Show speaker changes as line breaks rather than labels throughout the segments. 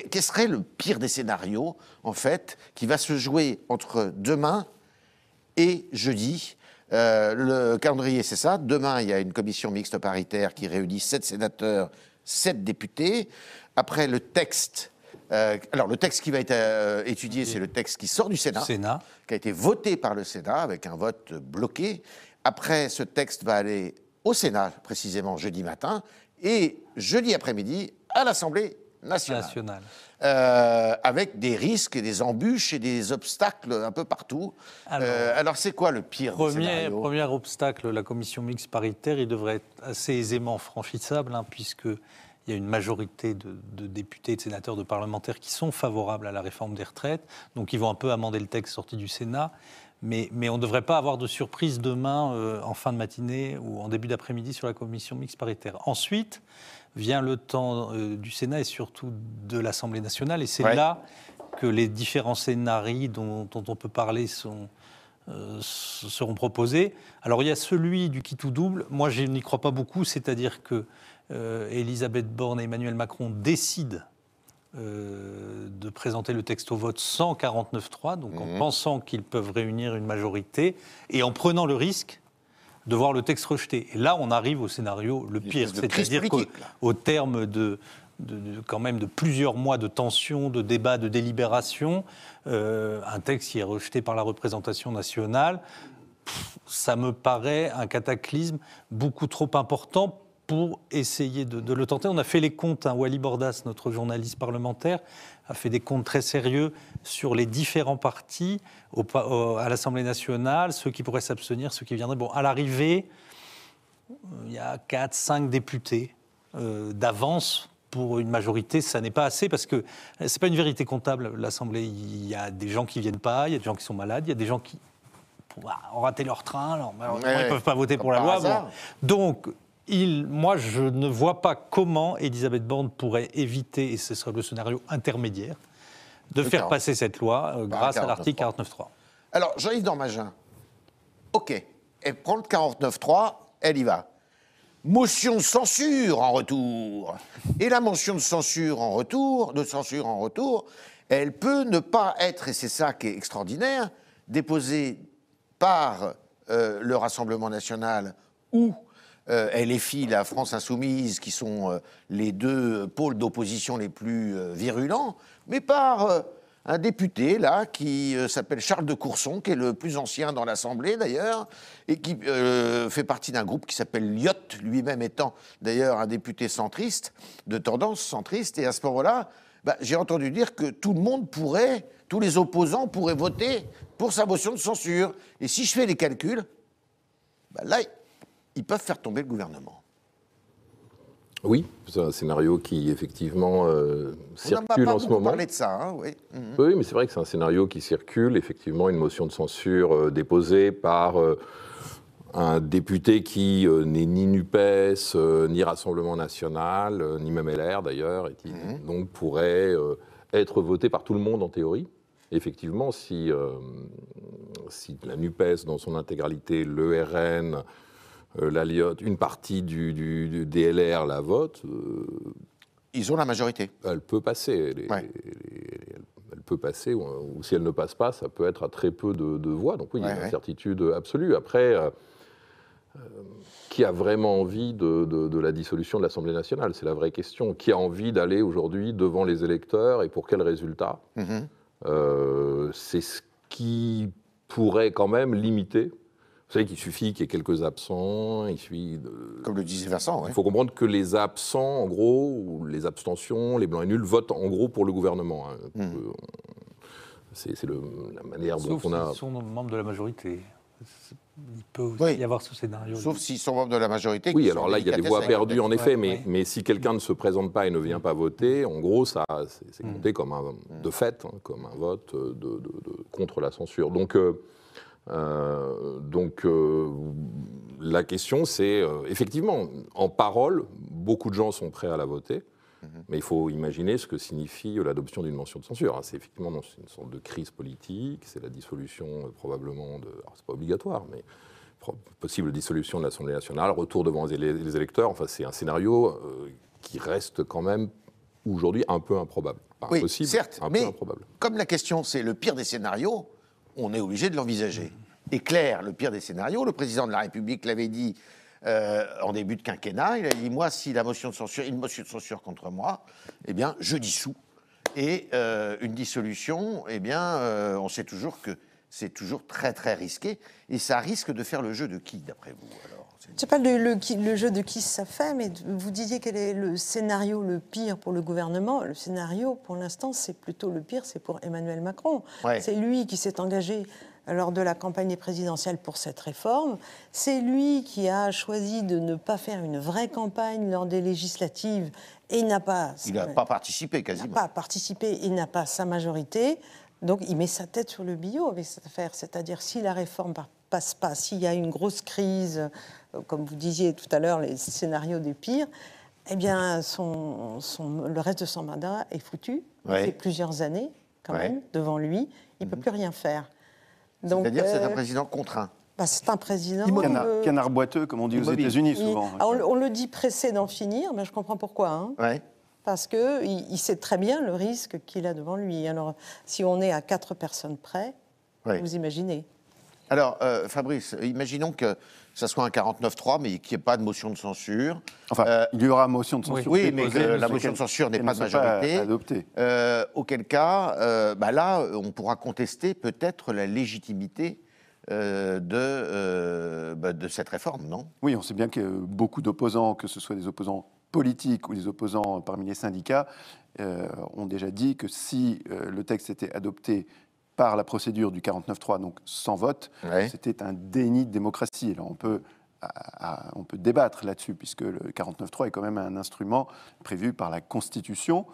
quel serait le pire des scénarios, en fait, qui va se jouer entre demain et jeudi? Le calendrier, c'est ça. Demain, il y a une commission mixte paritaire qui réunit 7 sénateurs, 7 députés. Après, le texte... alors, le texte qui va être étudié, c'est le texte qui sort du Sénat, qui a été voté par le Sénat avec un vote bloqué. Après, ce texte va aller au Sénat, précisément jeudi matin, et jeudi après-midi à l'Assemblée nationale. Avec des risques et des embûches et des obstacles un peu partout. Alors c'est quoi le pire des scénarios ?
Premier obstacle, la commission mixte paritaire, il devrait être assez aisément franchissable, puisqu'il y a une majorité de députés, de sénateurs, de parlementaires qui sont favorables à la réforme des retraites. Donc ils vont un peu amender le texte sorti du Sénat. Mais on ne devrait pas avoir de surprise demain, en fin de matinée ou en début d'après-midi, sur la commission mixte paritaire. Ensuite, vient le temps du Sénat et surtout de l'Assemblée nationale. Et c'est là que les différents scénarios dont on peut parler seront proposés. Alors, il y a celui du qui tout double. Moi, je n'y crois pas beaucoup. C'est-à-dire que Elisabeth Borne et Emmanuel Macron décident de présenter le texte au vote sans 49.3, donc en pensant qu'ils peuvent réunir une majorité et en prenant le risque de voir le texte rejeté. Et là, on arrive au scénario le pire, c'est-à-dire qu'au terme quand même de plusieurs mois de tension, de débat, de délibération, un texte qui est rejeté par la représentation nationale, ça me paraît un cataclysme beaucoup trop important pour essayer de le tenter. On a fait les comptes, Wally Bordas, notre journaliste parlementaire, a fait des comptes très sérieux sur les différents partis à l'Assemblée nationale, ceux qui pourraient s'abstenir, ceux qui viendraient. Bon, à l'arrivée, il y a 4-5 députés d'avance pour une majorité. Ça n'est pas assez parce que ce n'est pas une vérité comptable, l'Assemblée. Il y a des gens qui ne viennent pas, il y a des gens qui sont malades, il y a des gens qui ont raté leur train, alors ils ne peuvent pas voter pour la loi. Bon. Donc, moi, je ne vois pas comment Elisabeth Borne pourrait éviter, et ce serait le scénario intermédiaire, de faire passer cette loi grâce à l'article 49.3.
Alors, Jean-Yves Normagin, OK, elle prend le 49.3, elle y va. Motion de censure en retour. Et la motion de censure en retour, elle peut ne pas être, et c'est ça qui est extraordinaire, déposée par le Rassemblement national ou LFI, la France Insoumise, qui sont les deux pôles d'opposition les plus virulents, mais par un député, là, qui s'appelle Charles de Courson, qui est le plus ancien dans l'Assemblée, d'ailleurs, et qui fait partie d'un groupe qui s'appelle Lyotte, lui-même étant, d'ailleurs, un député centriste, de tendance centriste, et à ce moment-là, j'ai entendu dire que tout le monde pourrait, tous les opposants pourraient voter pour sa motion de censure. Et si je fais les calculs, là, ils peuvent faire tomber le gouvernement.
Oui, c'est un scénario qui, effectivement, circule en ce moment. On
parlé de ça, oui.
Oui, mais c'est vrai que c'est un scénario qui circule. Effectivement, une motion de censure déposée par un député qui n'est ni NUPES, ni Rassemblement National, ni même LR, d'ailleurs, et qui donc pourrait être voté par tout le monde, en théorie. Effectivement, si la NUPES, dans son intégralité, le RN... la Lyotte, une partie du DLR la vote.
Ils ont la majorité.
Elle peut passer. Elle peut passer, ou si elle ne passe pas, ça peut être à très peu de voix. Donc oui, il y a une incertitude absolue. Après, qui a vraiment envie de la dissolution de l'Assemblée nationale ? C'est la vraie question. Qui a envie d'aller aujourd'hui devant les électeurs et pour quel résultat ? C'est ce qui pourrait quand même limiter. Vous savez qu'il suffit qu'il y ait quelques absents, il suffit de...
Comme le disait Vincent,
Il faut comprendre que les absents, en gros, ou les abstentions, les blancs et nuls, votent en gros pour le gouvernement. C'est la manière dont on a...
Sauf s'ils sont membres de la majorité. Il peut aussi y avoir ce scénario.
Sauf s'ils sont membres de la majorité.
Oui, alors là, il y a des voix perdues, en effet, mais si quelqu'un ne se présente pas et ne vient pas voter, en gros, c'est compté comme de fait, comme un vote contre la censure. Donc la question, c'est effectivement, en parole, beaucoup de gens sont prêts à la voter, mais il faut imaginer ce que signifie l'adoption d'une motion de censure. C'est effectivement une sorte de crise politique, c'est la dissolution probablement de... Alors, c'est pas obligatoire, mais possible dissolution de l'Assemblée nationale, retour devant les électeurs. Enfin, c'est un scénario qui reste quand même aujourd'hui un peu improbable. Pas
oui,
impossible,
certes,
un
mais
peu improbable.
Comme la question c'est le pire des scénarios, on est obligé de l'envisager. Et clair, le pire des scénarios, le président de la République l'avait dit en début de quinquennat, il a dit, moi, si la motion de censure, une motion de censure contre moi, eh bien, je dissous. Et une dissolution, eh bien, on sait toujours que c'est toujours très, très risqué. Et ça risque de faire le jeu de qui, d'après vous, alors?
Je ne sais pas le jeu de qui ça fait, mais vous disiez quel est le scénario le pire pour le gouvernement. Le scénario, pour l'instant, c'est plutôt le pire, c'est pour Emmanuel Macron.
Ouais.
C'est lui qui s'est engagé lors de la campagne présidentielle pour cette réforme. C'est lui qui a choisi de ne pas faire une vraie campagne lors des législatives et il n'a pas...
Il n'a pas participé, quasiment.
Il n'a pas participé, il n'a pas sa majorité. Donc il met sa tête sur le billot avec cette affaire. C'est-à-dire si la réforme passe pas, s'il y a une grosse crise, comme vous disiez tout à l'heure, les scénarios des pires, eh bien le reste de son mandat est foutu.
Ouais.
Il fait plusieurs années, quand même, devant lui. Il ne peut plus rien faire.
C'est-à-dire que c'est un président contraint.
C'est un président...
Canard boiteux, comme on dit aux États-Unis, souvent.
On le dit pressé d'en finir, mais je comprends pourquoi. Hein.
Ouais.
Parce qu'il sait très bien le risque qu'il a devant lui. Alors, si on est à 4 personnes près, vous imaginez.
Alors, Fabrice, imaginons que ça soit un 49-3, mais qu'il n'y ait pas de motion de censure.
Enfin, il y aura motion de censure.
Oui, mais que la motion de censure n'est pas de majorité.
Adoptée.
Auquel cas, là, on pourra contester peut-être la légitimité de cette réforme, non?
Oui, on sait bien que beaucoup d'opposants, que ce soit des opposants politiques ou des opposants parmi les syndicats, ont déjà dit que si le texte était adopté par la procédure du 49.3, donc sans vote, c'était un déni de démocratie. Alors on peut débattre là-dessus, puisque le 49.3 est quand même un instrument prévu par la Constitution.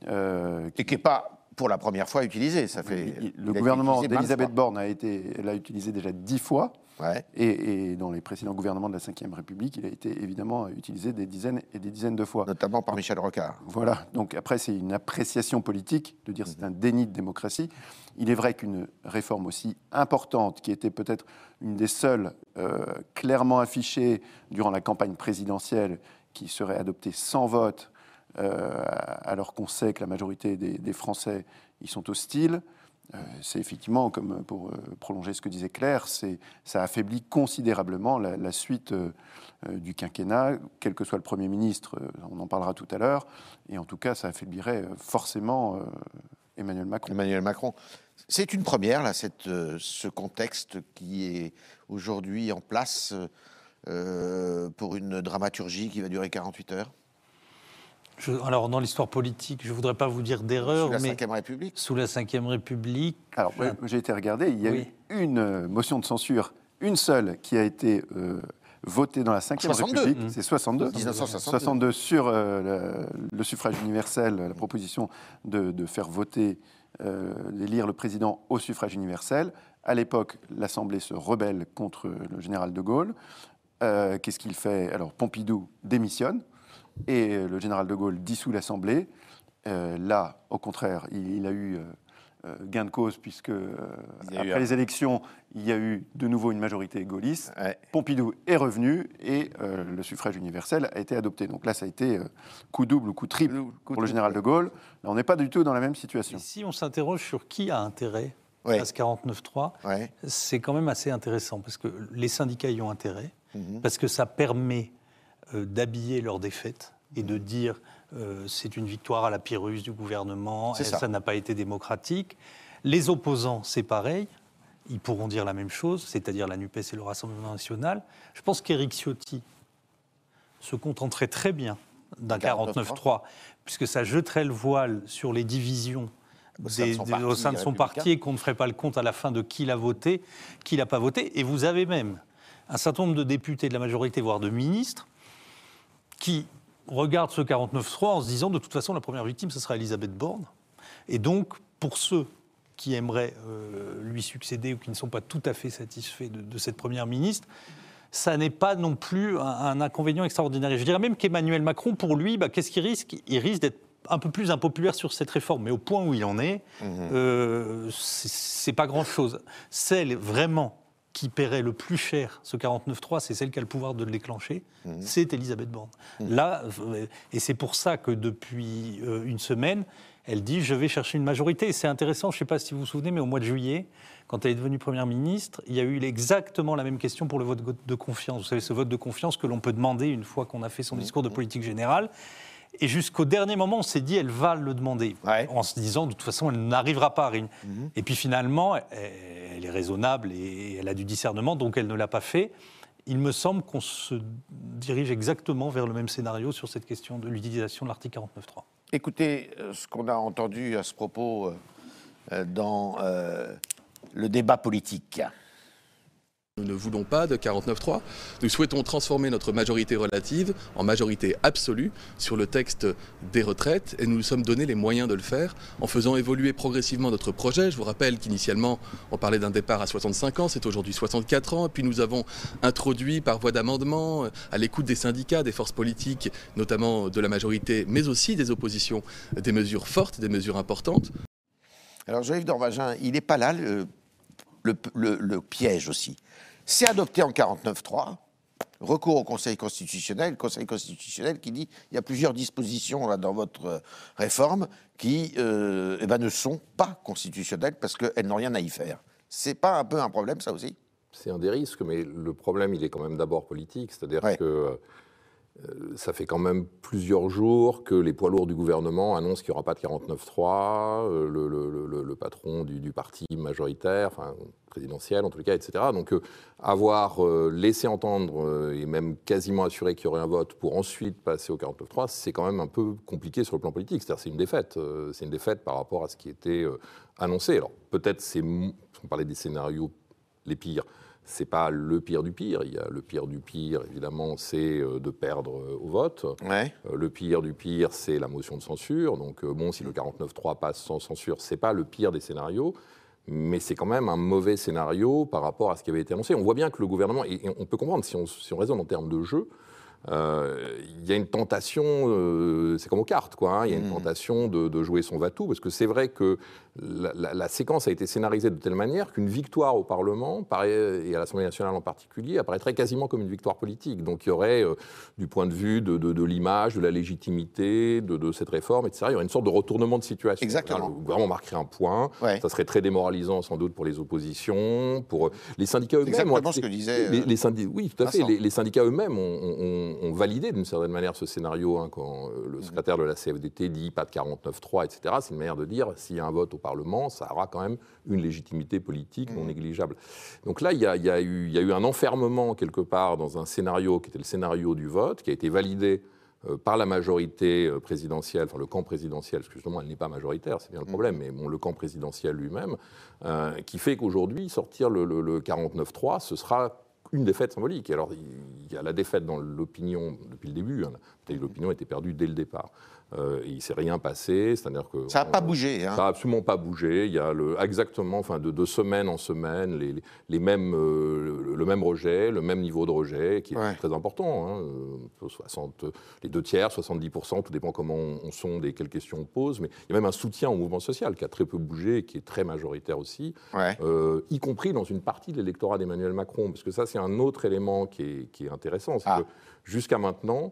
Et qui n'est pas, pour la première fois, utilisé. Ça fait,
le gouvernement d'Elisabeth Borne l'a utilisé déjà 10 fois.
Ouais.
Et dans les précédents gouvernements de la Ve République, il a été évidemment utilisé des dizaines et des dizaines de fois.
Notamment par Michel Rocard.
Voilà, donc après c'est une appréciation politique de dire c'est un déni de démocratie. Il est vrai qu'une réforme aussi importante, qui était peut-être une des seules clairement affichée durant la campagne présidentielle, qui serait adoptée sans vote, alors qu'on sait que la majorité des Français y sont hostiles, c'est effectivement, comme pour prolonger ce que disait Claire, ça affaiblit considérablement la suite du quinquennat, quel que soit le Premier ministre, on en parlera tout à l'heure, et en tout cas, ça affaiblirait forcément Emmanuel Macron.
Emmanuel Macron. C'est une première, là, ce contexte qui est aujourd'hui en place pour une dramaturgie qui va durer 48 heures.
Alors, dans l'histoire politique, je ne voudrais pas vous dire d'erreur, mais...
Sous la Ve République.
Sous la Ve République...
Alors, j'ai été regardé, il y a eu une motion de censure, une seule, qui a été votée dans la Ve République. C'est 62. 1962 sur le suffrage universel, la proposition de faire voter, d'élire le président au suffrage universel. À l'époque, l'Assemblée se rebelle contre le général de Gaulle. Qu'est-ce qu'il fait? Alors, Pompidou démissionne. Et le général de Gaulle dissout l'Assemblée. Là, au contraire, il a eu gain de cause, puisque après les élections, il y a eu de nouveau une majorité gaulliste. Ouais. Pompidou est revenu et le suffrage universel a été adopté. Donc là, ça a été coup double ou coup triple pour le général de Gaulle. Là, on n'est pas du tout dans la même situation.
Et si on s'interroge sur qui a intérêt à ce 49.3, c'est quand même assez intéressant, parce que les syndicats y ont intérêt, parce que ça permet d'habiller leur défaite et de dire c'est une victoire à la Pyrrhus du gouvernement, et ça n'a pas été démocratique. Les opposants, c'est pareil, ils pourront dire la même chose, c'est-à-dire la NUPES et le Rassemblement national. Je pense qu'Éric Ciotti se contenterait très bien d'un 49.3, puisque ça jetterait le voile sur les divisions au sein de son parti et qu'on ne ferait pas le compte à la fin de qui l'a voté, qui l'a pas voté. Et vous avez même un certain nombre de députés de la majorité, voire de ministres, qui regarde ce 49.3 en se disant de toute façon la première victime ce sera Elisabeth Borne, et donc pour ceux qui aimeraient lui succéder ou qui ne sont pas tout à fait satisfaits de cette première ministre, ça n'est pas non plus un inconvénient extraordinaire. Et je dirais même qu'Emmanuel Macron, pour lui, qu'est-ce qu'il risque? Il risque d'être un peu plus impopulaire sur cette réforme, mais au point où il en est, c'est pas grand-chose. Celle vraiment qui paierait le plus cher ce 49.3, c'est celle qui a le pouvoir de le déclencher, c'est Elisabeth Borne. Là, et c'est pour ça que depuis une semaine, elle dit « je vais chercher une majorité ». Et c'est intéressant, je ne sais pas si vous vous souvenez, mais au mois de juillet, quand elle est devenue Première ministre, il y a eu exactement la même question pour le vote de confiance. Vous savez, ce vote de confiance que l'on peut demander une fois qu'on a fait son discours de politique générale. Et jusqu'au dernier moment, on s'est dit, elle va le demander, en se disant, de toute façon, elle n'arrivera pas. Et puis finalement, elle est raisonnable et elle a du discernement, donc elle ne l'a pas fait. Il me semble qu'on se dirige exactement vers le même scénario sur cette question de l'utilisation de l'article 49.3.
Écoutez, ce qu'on a entendu à ce propos dans le débat politique.
Nous ne voulons pas de 49.3. Nous souhaitons transformer notre majorité relative en majorité absolue sur le texte des retraites et nous nous sommes donné les moyens de le faire en faisant évoluer progressivement notre projet. Je vous rappelle qu'initialement, on parlait d'un départ à 65 ans, c'est aujourd'hui 64 ans. Et puis nous avons introduit par voie d'amendement, à l'écoute des syndicats, des forces politiques, notamment de la majorité, mais aussi des oppositions, des mesures fortes, des mesures importantes.
Alors Jean-Yves Dorvagin, il n'est pas là, le piège aussi. C'est adopté en 49.3, recours au Conseil constitutionnel, le Conseil constitutionnel qui dit il y a plusieurs dispositions là, dans votre réforme qui ne sont pas constitutionnelles parce qu'elles n'ont rien à y faire. C'est pas un peu un problème, ça aussi ?
C'est un des risques, mais le problème, il est quand même d'abord politique, c'est-à-dire que ça fait quand même plusieurs jours que les poids lourds du gouvernement annoncent qu'il n'y aura pas de 49.3, le patron du parti majoritaire, enfin présidentiel en tout cas, etc. Donc avoir laissé entendre et même quasiment assuré qu'il y aurait un vote pour ensuite passer au 49.3, c'est quand même un peu compliqué sur le plan politique. C'est-à-dire c'est une défaite par rapport à ce qui était annoncé. Alors peut-être on parlait des scénarios les pires. C'est pas le pire du pire. Il y a le pire du pire, évidemment, c'est de perdre au vote.
Ouais.
Le pire du pire, c'est la motion de censure. Donc, si le 49.3 passe sans censure, c'est pas le pire des scénarios, mais c'est quand même un mauvais scénario par rapport à ce qui avait été annoncé. On voit bien que le gouvernement, et on peut comprendre, si on raisonne en termes de jeu, il y a une tentation, c'est comme aux cartes, quoi. Il y a une tentation de jouer son va-tout, parce que c'est vrai que la séquence a été scénarisée de telle manière qu'une victoire au Parlement, et à l'Assemblée nationale en particulier, apparaîtrait quasiment comme une victoire politique. Donc il y aurait, du point de vue de l'image, de la légitimité, de cette réforme, etc., il y aurait une sorte de retournement de situation.
Exactement.
Le gouvernement marquerait un point, ça serait très démoralisant sans doute pour les oppositions, pour les syndicats eux-mêmes.
Exactement ce que disait...
Oui, tout à fait. Les syndicats eux-mêmes ont validé d'une certaine manière ce scénario, quand le secrétaire de la CFDT dit pas de 49.3, etc. C'est une manière de dire, s'il y a un vote au Parlement, ça aura quand même une légitimité politique non négligeable. Donc là, il y a eu un enfermement quelque part dans un scénario qui était le scénario du vote, qui a été validé par la majorité présidentielle, enfin le camp présidentiel, parce que justement elle n'est pas majoritaire, c'est bien le problème, mais bon, le camp présidentiel lui-même, qui fait qu'aujourd'hui, sortir le 49.3, ce sera une défaite symbolique. Alors, il y a la défaite dans l'opinion depuis le début. L'opinion était perdue dès le départ. Il ne s'est rien passé, c'est-à-dire que...
Ça n'a pas bougé.
Ça n'a absolument pas bougé. Il y a exactement, de semaine en semaine, le même rejet, le même niveau de rejet, qui est très important. Les 2/3, 70%, tout dépend comment on sonde et quelles questions on pose. Mais il y a même un soutien au mouvement social qui a très peu bougé et qui est très majoritaire aussi, y compris dans une partie de l'électorat d'Emmanuel Macron. Parce que ça, c'est un autre élément qui est intéressant. C'est que jusqu'à maintenant,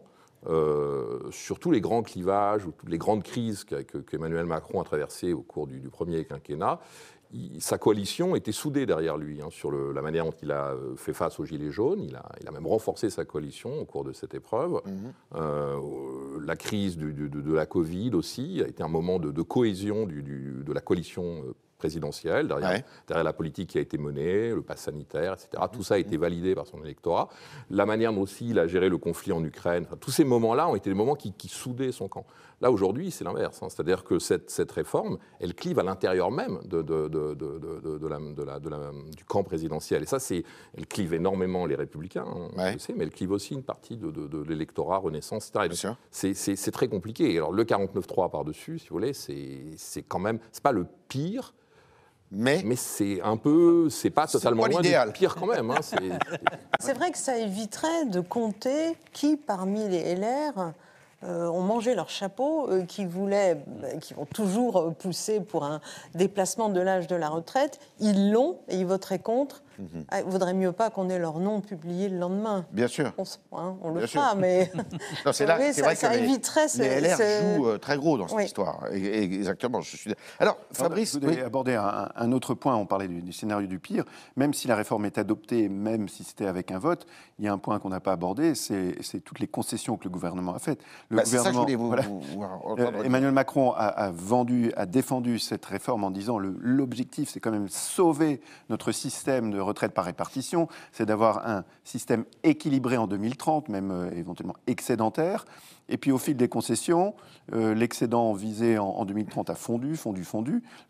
sur tous les grands clivages ou toutes les grandes crises qu'Emmanuel Macron a traversées au cours du premier quinquennat, sa coalition était soudée derrière lui, sur la manière dont il a fait face aux Gilets jaunes. Il a même renforcé sa coalition au cours de cette épreuve. La crise de la Covid aussi a été un moment de cohésion de la coalition présidentielle, derrière la politique qui a été menée, le pass sanitaire, etc. Tout ça a été validé par son électorat. La manière dont aussi il a géré le conflit en Ukraine, tous ces moments-là ont été des moments qui soudaient son camp. Là, aujourd'hui, c'est l'inverse. C'est-à-dire que cette réforme, elle clive à l'intérieur même du camp présidentiel. Et ça, elle clive énormément les Républicains, je sais, mais elle clive aussi une partie de l'électorat Renaissance, etc. C'est très compliqué. Alors, le 49.3 par-dessus, si vous voulez, c'est quand même... C'est pas le pire, mais c'est pas totalement loin du pire quand même.
C'est vrai que ça éviterait de compter qui, parmi les LR, ont mangé leur chapeau, qui vont toujours pousser pour un déplacement de l'âge de la retraite. Ils l'ont et ils voteraient contre Il ne vaudrait mieux pas qu'on ait leur nom publié le lendemain.
Bien sûr.
On le fera, mais
non, c'est là, c'est vrai que
ça éviterait...
Les LR jouent très gros dans cette histoire. Exactement. Alors, Fabrice...
Je voudrais aborder un autre point. On parlait du scénario du pire. Même si la réforme est adoptée, même si c'était avec un vote, il y a un point qu'on n'a pas abordé, c'est toutes les concessions que le gouvernement a faites.
C'est ça que je voulais vous
Emmanuel Macron a défendu cette réforme en disant l'objectif, c'est quand même sauver notre système de retraite par répartition, c'est d'avoir un système équilibré en 2030, même éventuellement excédentaire. Et puis au fil des concessions, l'excédent visé en 2030 a fondu.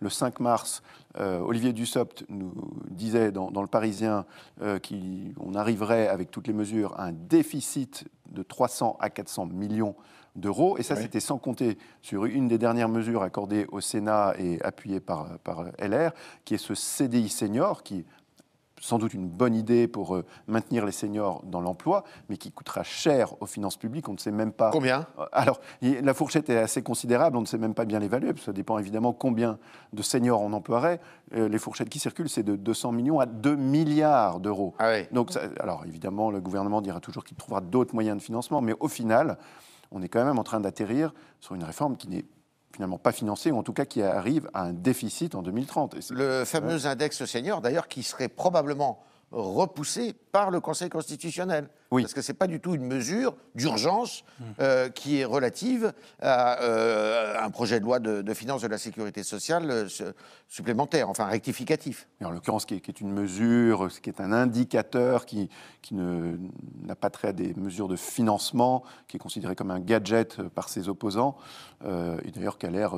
Le 5 mars, Olivier Dussopt nous disait dans Le Parisien qu'on arriverait avec toutes les mesures à un déficit de 300 à 400 millions d'euros. Et ça, c'était sans compter sur une des dernières mesures accordées au Sénat et appuyées par LR, qui est ce CDI senior, qui est sans doute une bonne idée pour maintenir les seniors dans l'emploi, mais qui coûtera cher aux finances publiques. On ne sait même pas...
Combien ?
Alors, la fourchette est assez considérable, on ne sait même pas bien l'évaluer, parce que ça dépend évidemment combien de seniors on emploierait. Les fourchettes qui circulent, c'est de 200 millions à 2 milliards d'euros.
Ah oui.
Donc, alors évidemment, le gouvernement dira toujours qu'il trouvera d'autres moyens de financement, mais au final, on est quand même en train d'atterrir sur une réforme qui n'est finalement pas financée, ou en tout cas qui arrive à un déficit en 2030.
Le fameux index senior, d'ailleurs, qui serait probablement repoussé par le Conseil constitutionnel.
Oui.
Parce que ce n'est pas du tout une mesure d'urgence qui est relative à un projet de loi de finances de la sécurité sociale supplémentaire, enfin rectificatif.
Et en l'occurrence, qui est une mesure, qui est un indicateur qui n'a pas trait à des mesures de financement, qui est considéré comme un gadget par ses opposants, et d'ailleurs qui a l'air,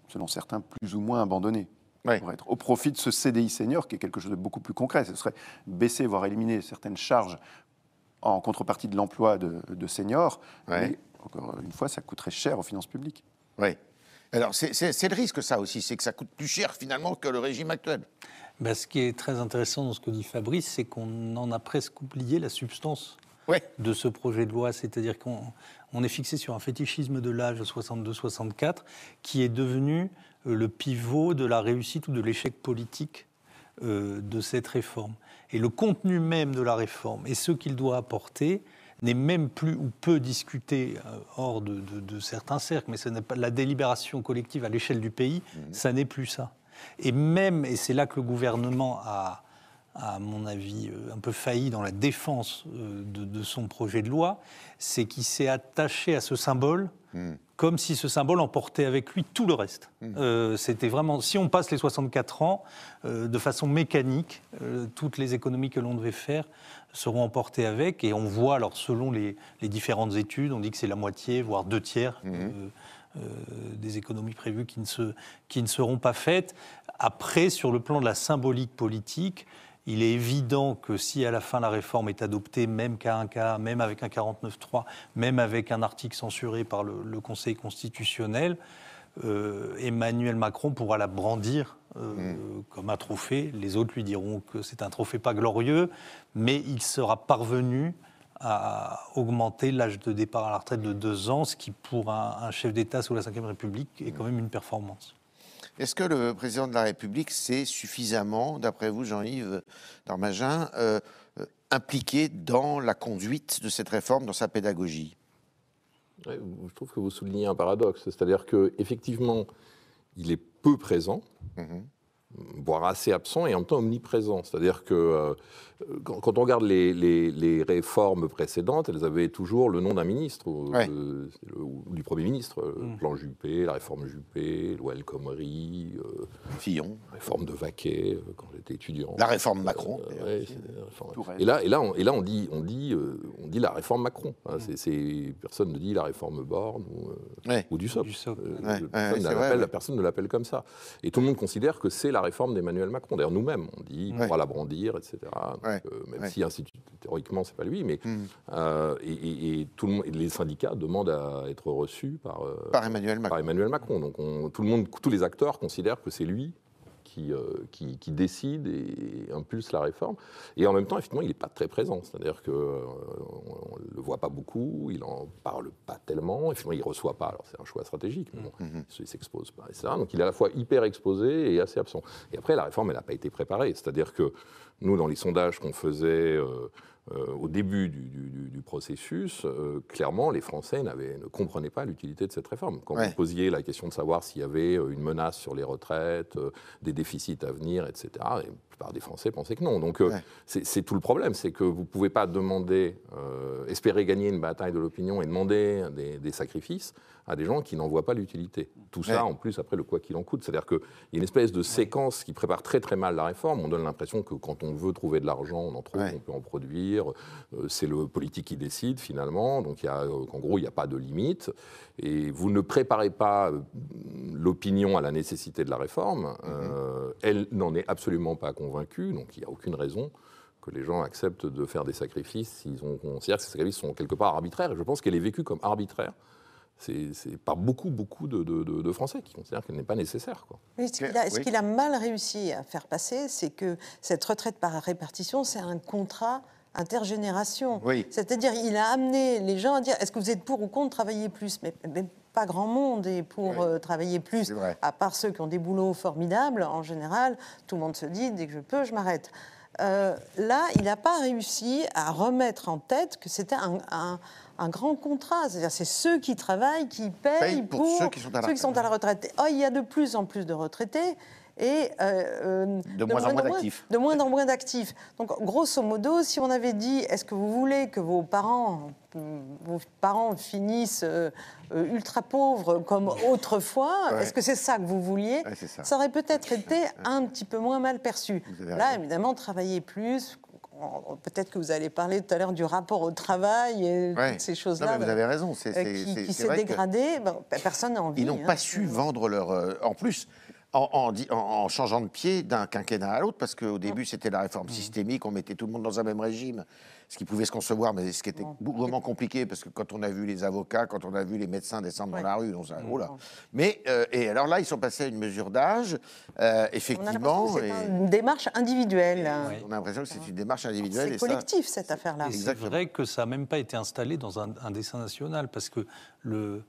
selon certains, plus ou moins abandonné.
Oui.
Pour être au profit de ce CDI senior, qui est quelque chose de beaucoup plus concret. Ce serait baisser, voire éliminer certaines charges en contrepartie de l'emploi de seniors.
Oui.
Mais, encore une fois, ça coûterait cher aux finances publiques.
Oui. Alors, c'est le risque, ça aussi, c'est que ça coûte plus cher, finalement, que le régime actuel.
Ben, ce qui est très intéressant dans ce que dit Fabrice, c'est qu'on en a presque oublié la substance de ce projet de loi. C'est-à-dire qu'on est fixé sur un fétichisme de l'âge 62-64 qui est devenu le pivot de la réussite ou de l'échec politique de cette réforme. Et le contenu même de la réforme et ce qu'il doit apporter n'est même plus ou peu discuté hors de certains cercles, mais ce n'est pas la délibération collective à l'échelle du pays, ça n'est plus ça. Et c'est là que le gouvernement a, à mon avis, un peu failli dans la défense de son projet de loi, c'est qu'il s'est attaché à ce symbole comme si ce symbole emportait avec lui tout le reste. C'était vraiment, si on passe les 64 ans, de façon mécanique, toutes les économies que l'on devait faire seront emportées avec, et on voit, alors selon les différentes études, on dit que c'est la moitié, voire 2 tiers des économies prévues qui ne seront pas faites. Après, sur le plan de la symbolique politique, il est évident que si à la fin la réforme est adoptée, même cas un cas, même avec un 49.3, même avec un article censuré par le Conseil constitutionnel, Emmanuel Macron pourra la brandir comme un trophée. Les autres lui diront que c'est un trophée pas glorieux, mais il sera parvenu à augmenter l'âge de départ à la retraite de 2 ans, ce qui pour un chef d'État sous la Ve République est quand même une performance.
Est-ce que le président de la République s'est suffisamment, d'après vous, Jean-Yves Darmagin, impliqué dans la conduite de cette réforme, dans sa pédagogie ?
Ouais, je trouve que vous soulignez un paradoxe, c'est-à-dire qu'effectivement, il est peu présent, voire assez absent, et en même temps omniprésent. C'est-à-dire que quand on regarde les réformes précédentes, elles avaient toujours le nom d'un ministre, ou du Premier ministre. Le plan Juppé, la réforme Juppé, loi El Khomri,
Fillon,
réforme de Vaquet, quand j'étais étudiant.
La réforme Macron.
Et là, on dit la réforme Macron. Hein, personne ne dit la réforme Borne ou Dussopt. Personne ne l'appelle comme ça. Et tout le monde considère que c'est la réforme d'Emmanuel Macron. D'ailleurs, nous-mêmes, on dit on va la brandir, etc. Même si théoriquement, c'est pas lui, mais et tout le monde, les syndicats demandent à être reçus par
Emmanuel Macron.
Donc tous les acteurs considèrent que c'est lui qui décide et impulse la réforme. Et en même temps, effectivement, il n'est pas très présent. C'est-à-dire qu'on ne le voit pas beaucoup, il n'en parle pas tellement, effectivement, il ne reçoit pas. Alors c'est un choix stratégique, mais bon, il ne s'expose pas, etc. Donc il est à la fois hyper exposé et assez absent. Et après, la réforme, elle n'a pas été préparée. C'est-à-dire que nous, dans les sondages qu'on faisait au début du processus, clairement, les Français ne comprenaient pas l'utilité de cette réforme. Quand vous posiez la question de savoir s'il y avait une menace sur les retraites, des déficits à venir, etc., la plupart des Français pensaient que non. Donc c'est tout le problème, c'est que vous ne pouvez pas demander, espérer gagner une bataille de l'opinion et demander des sacrifices à des gens qui n'en voient pas l'utilité. Tout ça, en plus, après le quoi qu'il en coûte. C'est-à-dire qu'il y a une espèce de séquence qui prépare très très mal la réforme. On donne l'impression que quand on veut trouver de l'argent, on en trouve, on peut en produire. C'est le politique qui décide, finalement. Donc, en gros, il n'y a pas de limite. Et vous ne préparez pas l'opinion à la nécessité de la réforme. Elle n'en est absolument pas convaincue. Donc, il n'y a aucune raison que les gens acceptent de faire des sacrifices s'ils considèrent que ces sacrifices sont quelque part arbitraires. Et je pense qu'elle est vécue comme arbitraire. C'est par beaucoup de Français qui considèrent qu'elle n'est pas nécessaire. Quoi.
Oui, ce qu'il a mal réussi à faire passer, c'est que cette retraite par répartition, c'est un contrat intergénération. Oui. C'est-à-dire, il a amené les gens à dire, est-ce que vous êtes pour ou contre travailler plus ? Mais pas grand monde est pour travailler plus, à part ceux qui ont des boulots formidables. En général, tout le monde se dit, dès que je peux, je m'arrête. Là, il n'a pas réussi à remettre en tête que c'était un grand contrat. C'est-à-dire, c'est ceux qui travaillent qui payent pour ceux qui sont à la retraite. Il y a de plus en plus de retraités et
de moins en moins d'actifs.
De moins en moins d'actifs. Donc, grosso modo, si on avait dit, est-ce que vous voulez que vos parents finissent ultra pauvres comme autrefois, est-ce que c'est ça que vous vouliez ? Ça aurait peut-être été un petit peu moins mal perçu. Là, évidemment, travailler plus... Peut-être que vous allez parler tout à l'heure du rapport au travail et toutes ces choses-là.
Vous avez raison.
Qui s'est dégradé. Personne n'a envie.
Ils n'ont pas su vendre leur... En plus, en changeant de pied d'un quinquennat à l'autre, parce qu'au début, c'était la réforme systémique, on mettait tout le monde dans un même régime, ce qui pouvait se concevoir, mais ce qui était vraiment compliqué, parce que quand on a vu les avocats, quand on a vu les médecins descendre dans la rue, on s'est dit, oh là. Mais, et alors là, ils sont passés à une mesure d'âge, effectivement.
C'est une démarche individuelle.
On a l'impression que c'est une démarche individuelle.
C'est collectif, cette affaire-là.
C'est vrai que ça n'a même pas été installé dans un dessein national, parce que le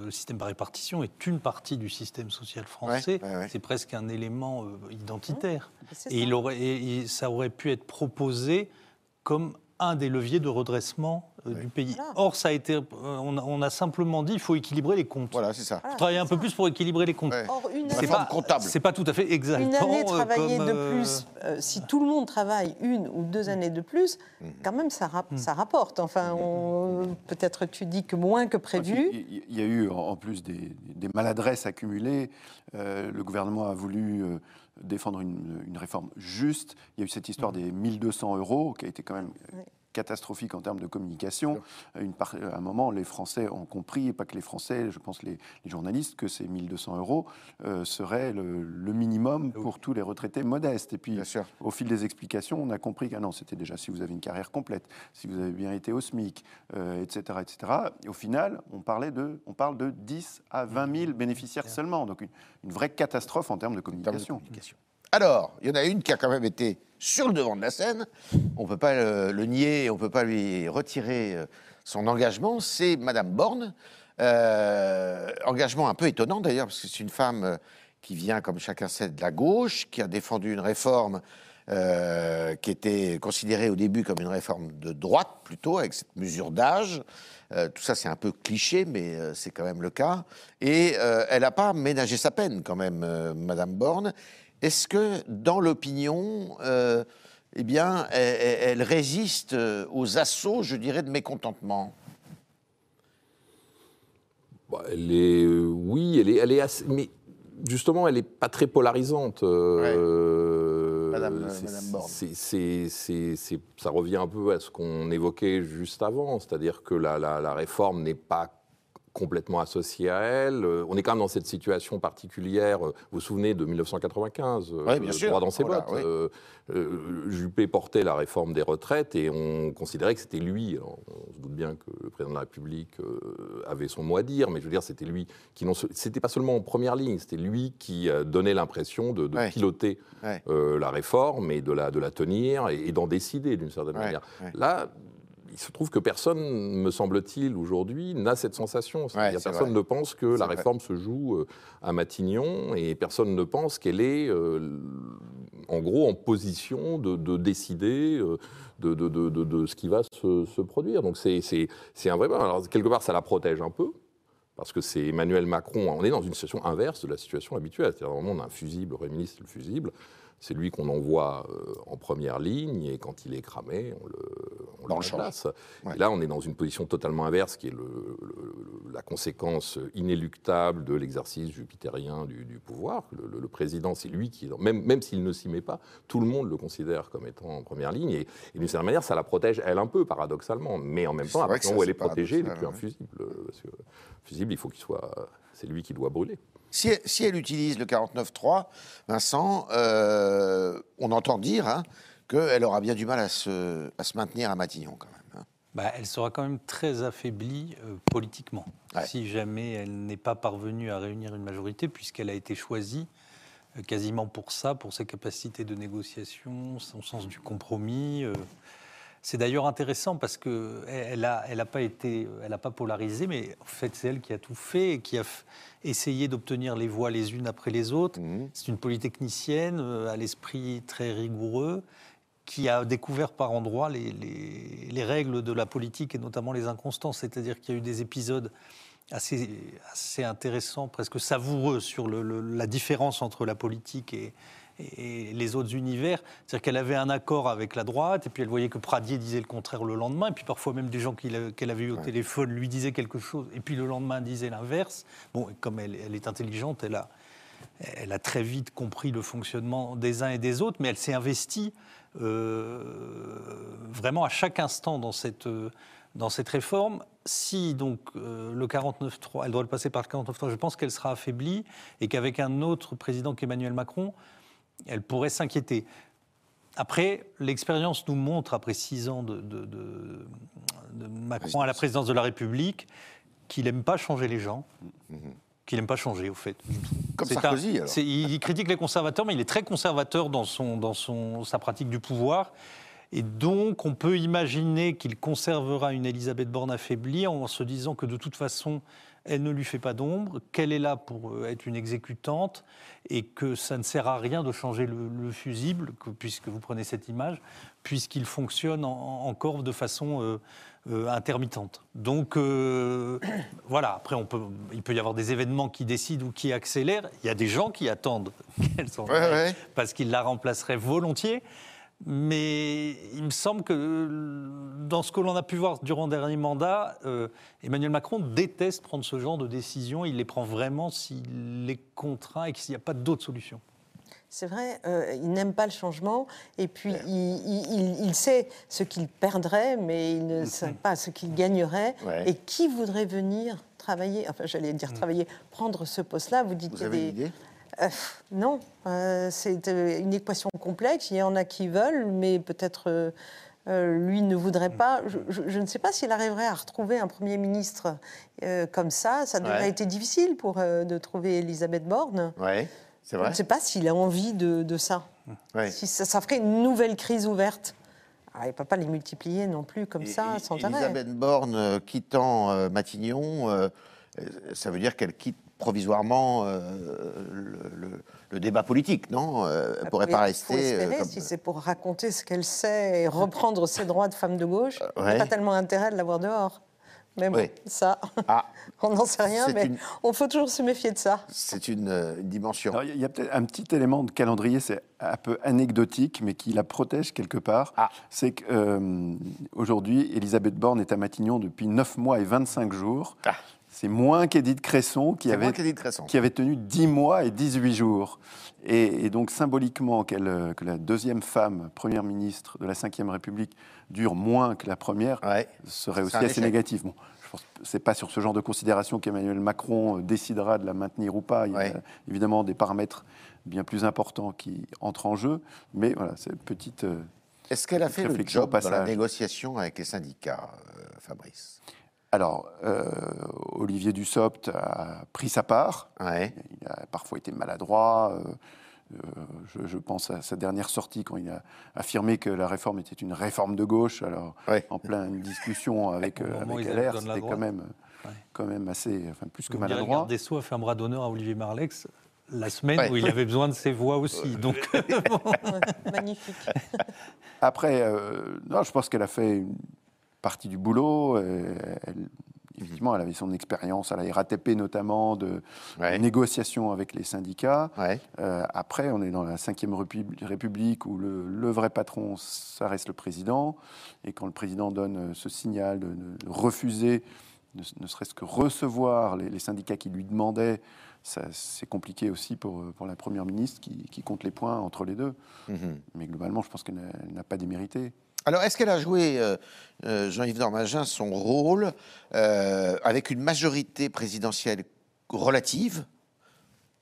système par répartition est une partie du système social français. C'est presque un élément identitaire. Et ça aurait pu être proposé comme un des leviers de redressement du pays. Voilà. Or, ça a été, on a simplement dit qu'il faut équilibrer les comptes.
Voilà, c'est ça.
Il faut travailler un peu plus pour équilibrer les comptes.
Or,
c'est pas tout à fait exactement.
Une année travaillée de plus, si tout le monde travaille 1 ou 2 années de plus, quand même, ça rapporte. Enfin, peut-être tu dis que moins que prévu.
Il y a eu en plus des maladresses accumulées. Le gouvernement a voulu défendre une réforme juste. Il y a eu cette histoire des 1 200 € qui a été quand même catastrophique en termes de communication. À un moment, les Français ont compris, et pas que les Français, je pense les journalistes, que ces 1 200 € seraient le minimum pour tous les retraités modestes. Et puis, au fil des explications, on a compris que non, c'était déjà si vous avez une carrière complète, si vous avez bien été au SMIC, etc., etc. Et au final, on parle de 10 à 20 000 bénéficiaires seulement. Donc, une vraie catastrophe en termes de communication.
Alors, il y en a une qui a quand même été sur le devant de la scène. On ne peut pas le nier, on ne peut pas lui retirer son engagement. C'est Madame Borne. Engagement un peu étonnant d'ailleurs, parce que c'est une femme qui vient, comme chacun sait, de la gauche, qui a défendu une réforme qui était considérée au début comme une réforme de droite, plutôt, avec cette mesure d'âge. Tout ça, c'est un peu cliché, mais c'est quand même le cas. Et elle n'a pas ménagé sa peine, quand même, Madame Borne. Est-ce que, dans l'opinion, eh bien, elle résiste aux assauts, je dirais, de mécontentement ?
Elle est assez... Mais justement, elle n'est pas très polarisante.
Madame Borne.
Ça revient un peu à ce qu'on évoquait juste avant, c'est-à-dire que la réforme n'est pas complètement associé à elle. On est quand même dans cette situation particulière. Vous vous souvenez de 1995,
bien sûr.
droit dans ses bottes.
Oui.
Juppé portait la réforme des retraites et on considérait que c'était lui. Alors, on se doute bien que le président de la République avait son mot à dire, mais je veux dire, c'était lui qui c'était pas seulement en première ligne, c'était lui qui donnait l'impression de piloter la réforme et de la tenir et d'en décider d'une certaine manière. Là, il se trouve que personne, me semble-t-il, aujourd'hui, n'a cette sensation. Personne ne pense que la réforme se joue à Matignon et personne ne pense qu'elle est, en gros, en position de décider de ce qui va se produire. Donc c'est un vrai... Alors, quelque part, ça la protège un peu, parce que c'est Emmanuel Macron. On est dans une situation inverse de la situation habituelle. C'est-à-dire, on a un fusible, le Premier ministre, le fusible. C'est lui qu'on envoie en première ligne et quand il est cramé, on le remplace. Et là, on est dans une position totalement inverse qui est la conséquence inéluctable de l'exercice jupitérien du pouvoir. Le président, c'est lui qui, même s'il ne s'y met pas, tout le monde le considère comme étant en première ligne. Et d'une certaine manière, ça la protège, elle, un peu, paradoxalement. Mais en même temps, à partir du moment où elle est protégée, il n'est plus un fusible. Parce que fusible, il faut qu'il soit... C'est lui qui doit brûler.
Si elle utilise le 49.3, Vincent, on entend dire qu'elle aura bien du mal à se maintenir à Matignon, quand même.
Elle sera quand même très affaiblie politiquement, si jamais elle n'est pas parvenue à réunir une majorité, puisqu'elle a été choisie quasiment pour ça, pour ses capacités de négociation, son sens du compromis. C'est d'ailleurs intéressant parce qu'elle n'a pas polarisé, mais en fait, c'est elle qui a tout fait et qui a essayé d'obtenir les voix les unes après les autres. C'est une polytechnicienne à l'esprit très rigoureux qui a découvert par endroits les règles de la politique et notamment les inconstances. C'est-à-dire qu'il y a eu des épisodes assez intéressants, presque savoureux, sur la différence entre la politique et les autres univers. C'est-à-dire qu'elle avait un accord avec la droite, et puis elle voyait que Pradier disait le contraire le lendemain, et puis parfois même des gens qu'elle avait eu au téléphone lui disaient quelque chose, et puis le lendemain disaient l'inverse. Bon, comme elle est intelligente, elle a très vite compris le fonctionnement des uns et des autres, mais elle s'est investie vraiment à chaque instant dans cette réforme. Si donc le 49.3, elle doit le passer par le 49.3, je pense qu'elle sera affaiblie, et qu'avec un autre président qu'Emmanuel Macron, elle pourrait s'inquiéter. Après, l'expérience nous montre, après 6 ans de Macron à la présidence de la République, qu'il n'aime pas changer les gens, qu'il n'aime pas changer, au fait.
Comme Sarkozy, alors.
Il critique les conservateurs, mais il est très conservateur dans sa pratique du pouvoir. Et donc, on peut imaginer qu'il conservera une Elisabeth Borne affaiblie en se disant que de toute façon, elle ne lui fait pas d'ombre, qu'elle est là pour être une exécutante et que ça ne sert à rien de changer le fusible, puisque vous prenez cette image, puisqu'il fonctionne encore de façon intermittente. Donc, voilà, après, il peut y avoir des événements qui décident ou qui accélèrent. Il y a des gens qui attendent qu'elle s'en aille, parce qu'ils la remplaceraient volontiers. Mais il me semble que dans ce que l'on a pu voir durant le dernier mandat, Emmanuel Macron déteste prendre ce genre de décisions. Il les prend vraiment s'il est contraint et qu'il n'y a pas d'autre solution.
C'est vrai, il n'aime pas le changement et puis il sait ce qu'il perdrait, mais il ne sait pas ce qu'il gagnerait. Et qui voudrait venir travailler, enfin j'allais dire travailler, prendre ce poste-là? Vous dites
vous avez une idée?
Non, c'est une équation complexe. Il y en a qui veulent, mais peut-être lui ne voudrait pas. Je ne sais pas s'il arriverait à retrouver un Premier ministre comme ça. Ça devrait été difficile de trouver Elisabeth Borne.
Oui, c'est vrai.
Je ne sais pas s'il a envie de ça. Si ça ferait une nouvelle crise ouverte. Il ne peut pas les multiplier non plus comme ça, sans arrêt.
Elisabeth Borne quittant Matignon, ça veut dire qu'elle quitte provisoirement le débat politique, non? Elle ne pourrait pas rester...
Si c'est pour raconter ce qu'elle sait et reprendre ses droits de femme de gauche, il n'y a pas tellement intérêt de l'avoir dehors. Mais bon, ça, on n'en sait rien, mais on faut toujours se méfier de ça.
C'est une dimension.
Il y a peut-être un petit élément de calendrier, c'est un peu anecdotique, mais qui la protège quelque part. C'est qu'aujourd'hui, Elisabeth Borne est à Matignon depuis 9 mois et 25 jours. C'est moins qu'Édith Cresson, qui avait tenu 10 mois et 18 jours. Et donc, symboliquement, que la deuxième femme première ministre de la Ve République dure moins que la première, serait aussi assez négatif. Bon, je c'est pas sur ce genre de considération qu'Emmanuel Macron décidera de la maintenir ou pas. Il y a évidemment des paramètres bien plus importants qui entrent en jeu, mais voilà, c'est une petite.
Est-ce qu'elle a fait le job dans la négociation avec les syndicats, Fabrice ?
Alors, Olivier Dussopt a pris sa part.
Ouais.
Il a parfois été maladroit. Je pense à sa dernière sortie quand il a affirmé que la réforme était une réforme de gauche. Alors, en pleine discussion avec LR, c'était quand même assez, plus que maladroit. Le
garde des Sceaux a fait un bras d'honneur à Olivier Marleix la semaine où il avait besoin de ses voix aussi. Donc,
magnifique.
Après, non, je pense qu'elle a fait une partie du boulot. Effectivement, elle avait son expérience à la RATP notamment de négociation avec les syndicats. Après, on est dans la Ve République où le vrai patron, ça reste le président. Et quand le président donne ce signal de refuser, ne serait-ce que recevoir les syndicats qui lui demandaient, c'est compliqué aussi pour la Première ministre qui compte les points entre les deux. Mais globalement, je pense qu'elle n'a pas démérité.
Alors, est-ce qu'elle a joué, Jean-Yves Normagin, son rôle avec une majorité présidentielle relative,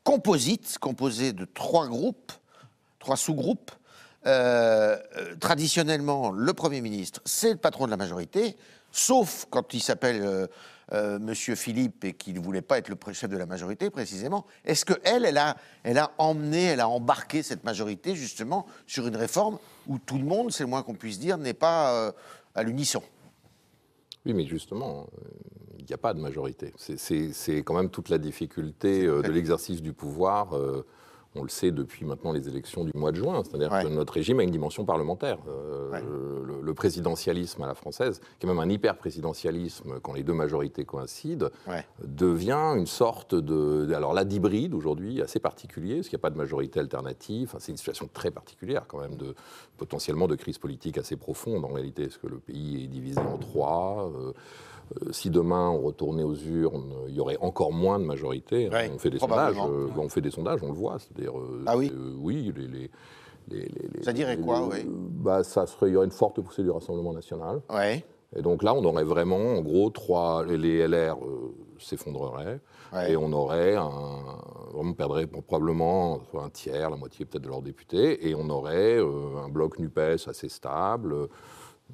composée de 3 sous-groupes. Traditionnellement, le Premier ministre, c'est le patron de la majorité, sauf quand il s'appelle Monsieur Philippe et qu'il ne voulait pas être le chef de la majorité, précisément. Est-ce qu'elle a embarqué cette majorité, justement, sur une réforme où tout le monde, c'est le moins qu'on puisse dire, n'est pas à l'unisson?
Oui, mais justement, il n'y a pas de majorité. C'est quand même toute la difficulté de l'exercice du pouvoir. On le sait depuis maintenant les élections du mois de juin, c'est-à-dire que notre régime a une dimension parlementaire. Le présidentialisme à la française, qui est même un hyper-présidentialisme quand les deux majorités coïncident, devient une sorte d'hybride aujourd'hui assez particulier, parce qu'il n'y a pas de majorité alternative. Enfin, c'est une situation très particulière quand même, potentiellement de crise politique assez profonde en réalité, parce que le pays est divisé en 3. Si demain on retournait aux urnes, il y aurait encore moins de majorité. On fait des sondages, on le voit. C'est-à-dire, oui,
ça dirait quoi,
il y aurait une forte poussée du Rassemblement national. Et donc là, on aurait vraiment, en gros, les LR s'effondreraient, et on aurait on perdrait probablement un tiers, la moitié peut-être de leurs députés, et on aurait un bloc NUPES assez stable,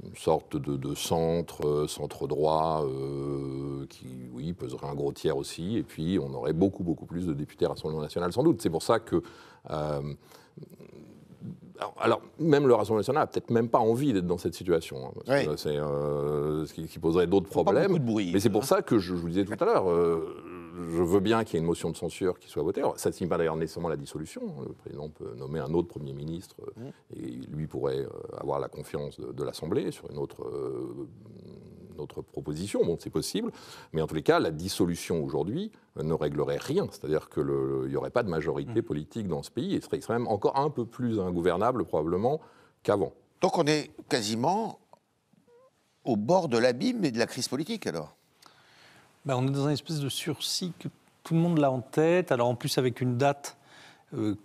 une sorte de centre droit qui peserait un gros tiers aussi, et puis on aurait beaucoup plus de députés Rassemblement national sans doute. C'est pour ça que alors même le Rassemblement national n'a peut-être même pas envie d'être dans cette situation, parce que ce qui poserait d'autres problèmes.
Pas beaucoup de bruit,
mais c'est pour ça que je vous disais tout à l'heure, je veux bien qu'il y ait une motion de censure qui soit votée. Alors, ça ne signifie pas d'ailleurs nécessairement la dissolution. Le président peut nommer un autre Premier ministre et lui pourrait avoir la confiance de l'Assemblée sur une autre proposition. Bon, c'est possible. Mais en tous les cas, la dissolution aujourd'hui ne réglerait rien. C'est-à-dire qu'il n'y aurait pas de majorité politique dans ce pays et il serait même encore un peu plus ingouvernable probablement qu'avant.
Donc on est quasiment au bord de l'abîme et de la crise politique alors.
On est dans une espèce de sursis que tout le monde l'a en tête. Alors en plus avec une date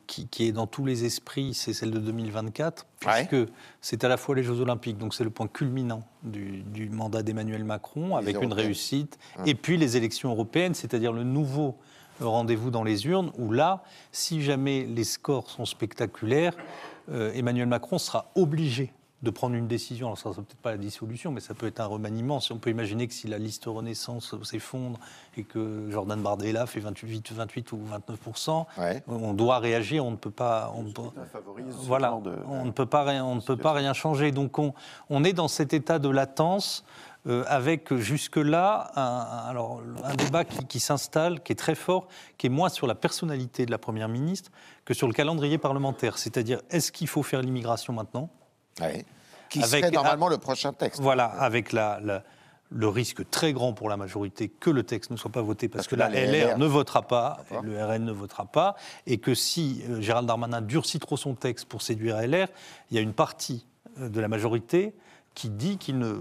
qui est dans tous les esprits, c'est celle de 2024, puisque c'est à la fois les Jeux Olympiques, donc c'est le point culminant du mandat d'Emmanuel Macron, avec une réussite, et puis les élections européennes, c'est-à-dire le nouveau rendez-vous dans les urnes, où là, si jamais les scores sont spectaculaires, Emmanuel Macron sera obligé de prendre une décision. Alors ça ne sera peut-être pas la dissolution, mais ça peut être un remaniement. Si on peut imaginer que si la liste Renaissance s'effondre et que Jordan Bardella fait 28 ou 29%, on doit réagir, on ne peut pas... On ne peut pas rien changer. Donc on est dans cet état de latence avec jusque-là un débat qui s'installe, qui est très fort, qui est moins sur la personnalité de la Première ministre que sur le calendrier parlementaire. C'est-à-dire, est-ce qu'il faut faire l'immigration maintenant ?
Qui serait normalement le prochain texte.
Voilà, avec le risque très grand pour la majorité que le texte ne soit pas voté, parce que la LR ne votera pas, le RN ne votera pas, et que si Gérald Darmanin durcit trop son texte pour séduire LR, il y a une partie de la majorité qui dit qu'ils ne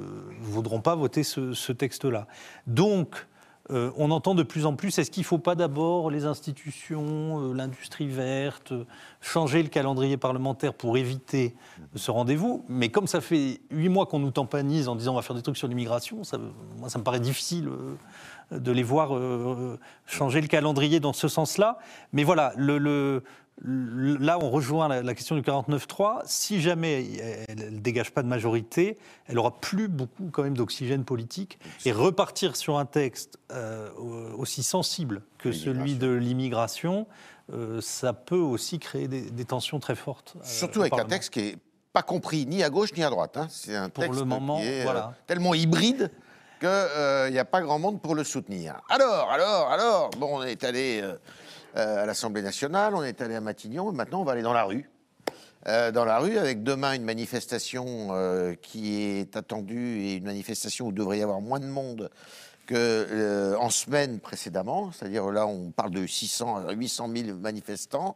voudront pas voter ce texte-là. Donc, on entend de plus en plus, est-ce qu'il ne faut pas d'abord les institutions, l'industrie verte, changer le calendrier parlementaire pour éviter ce rendez-vous? Mais comme ça fait 8 mois qu'on nous tamponise en disant on va faire des trucs sur l'immigration, moi ça me paraît difficile de les voir changer le calendrier dans ce sens-là. Mais voilà, là, on rejoint la question du 49.3. Si jamais elle ne dégage pas de majorité, elle n'aura plus beaucoup quand même d'oxygène politique. Et repartir sur un texte aussi sensible que celui de l'immigration, ça peut aussi créer des tensions très fortes.
Surtout avec un texte qui n'est pas compris ni à gauche ni à droite. Hein. C'est un texte qui est tellement hybride qu'il n'y a pas grand monde pour le soutenir. Alors, bon, on est allé... à l'Assemblée nationale, on est allé à Matignon, et maintenant on va aller dans la rue. Avec demain une manifestation qui est attendue, et une manifestation où il devrait y avoir moins de monde qu'en semaine précédemment. C'est-à-dire là, on parle de 600 à 800 000 manifestants.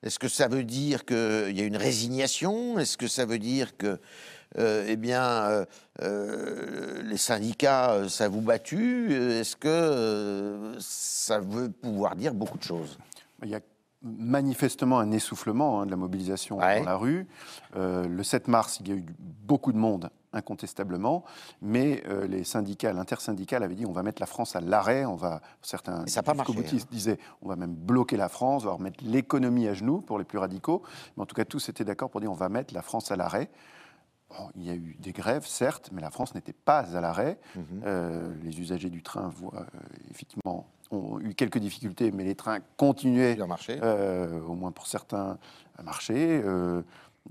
Est-ce que ça veut dire qu'il y a une résignation? Est-ce que ça veut dire que les syndicats s'avouent battus? Est-ce que ça veut pouvoir dire beaucoup de choses?
Il y a manifestement un essoufflement de la mobilisation dans la rue. Le 7 mars, il y a eu beaucoup de monde, incontestablement, mais les syndicats, l'intersyndicale avait dit on va mettre la France à l'arrêt, certains jusqu'au-boutistes disaient on va même bloquer la France, on va remettre l'économie à genoux pour les plus radicaux, mais en tout cas tous étaient d'accord pour dire on va mettre la France à l'arrêt. Bon, il y a eu des grèves, certes, mais la France n'était pas à l'arrêt. Les usagers du train, effectivement, ont eu quelques difficultés, mais les trains continuaient, au moins pour certains, à marcher.